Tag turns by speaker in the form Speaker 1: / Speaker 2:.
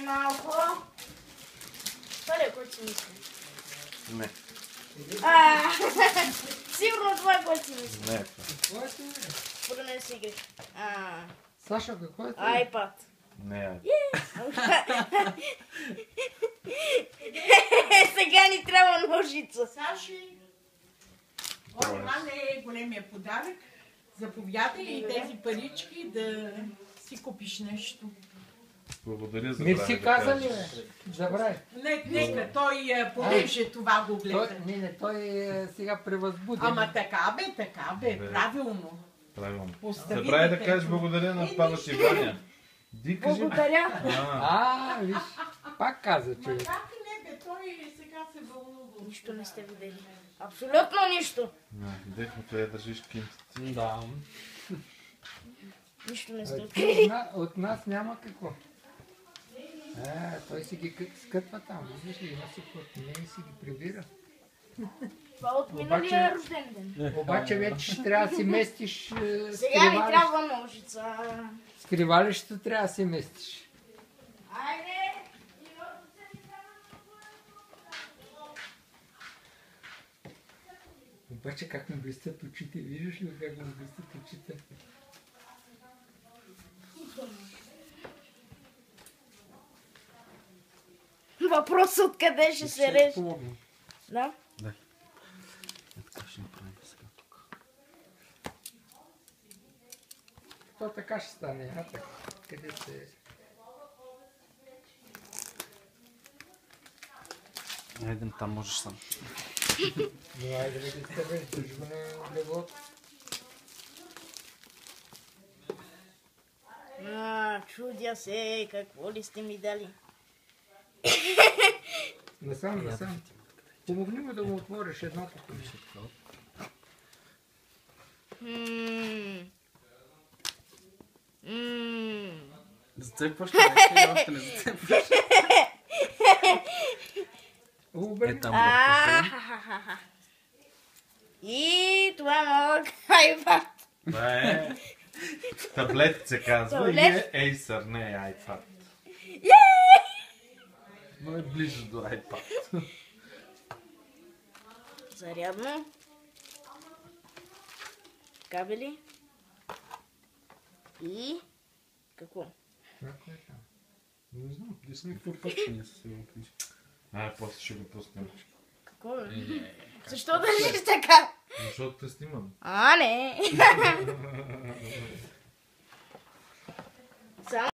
Speaker 1: малко. Това ли е, който си мисли?
Speaker 2: Не.
Speaker 1: Сигурно това е, което си мисли.
Speaker 2: Не.
Speaker 1: Според мен си игри.
Speaker 3: Саша, какво е това?
Speaker 1: iPad.
Speaker 2: Не.
Speaker 1: Сега ни трябва ножица.
Speaker 4: Саши, това не е големия подарък. Заповядай и тези парички да си купиш нещо.
Speaker 2: Благодаря за
Speaker 3: Не си каза ли, бе? Забравяй.
Speaker 4: Нека той понеже това го гледа.
Speaker 3: Той сега превъзбуди.
Speaker 4: Ама така бе, правилно.
Speaker 2: Правилно.
Speaker 4: Постави
Speaker 2: Забравяй да
Speaker 4: детето.
Speaker 2: кажеш благодаря на папа ти Ваня. Ди кажи.
Speaker 1: Благодаря.
Speaker 3: Виж, пак каза, че...
Speaker 4: Как не бе, той сега се вълнува.
Speaker 1: Нищо не сте видели. Абсолютно нищо.
Speaker 2: Видяхме къде държиш кинтите.
Speaker 3: Да.
Speaker 1: Нищо не сте открили.
Speaker 3: От нас няма какво. Той си ги скътва там. Виждаш ли, има си от нея и си ги прибира.
Speaker 1: Това от миналия рожден ден.
Speaker 3: Обаче вече ще трябва да си местиш
Speaker 1: Сега ми трябва ножица.
Speaker 3: скривалището, трябва да си местиш.
Speaker 1: Айде!
Speaker 3: Обаче как му блестят очите, виждаш ли как му блестят очите?
Speaker 1: Въпросът откъде ще се реши. Да?
Speaker 2: Дай. Така ще направим сега тук.
Speaker 3: То така ще стане, така. Къде се...
Speaker 2: Айде, там можеш сам.
Speaker 3: Но айде да ги стъбеш, държи го на леглото.
Speaker 1: Чудя се, какво ли сте ми дали?
Speaker 3: Насам. Помогни му да му отвориш едното.
Speaker 2: Зацепваш ли? Или още не зацепваш?
Speaker 3: Обърни.
Speaker 2: Там
Speaker 1: И това е малък iPad.
Speaker 2: Това е... Таблет се казва и
Speaker 1: Таблет?
Speaker 2: е Acer, не е iPad. Но е близо до iPad.
Speaker 1: Зарядно. Кабели. И... Какво?
Speaker 2: Не знам, десни какво пъчване са си го книжи. После ще го пуснем.
Speaker 1: Какво бе? Защо държиш така?
Speaker 2: Защото те снимам.
Speaker 1: Не.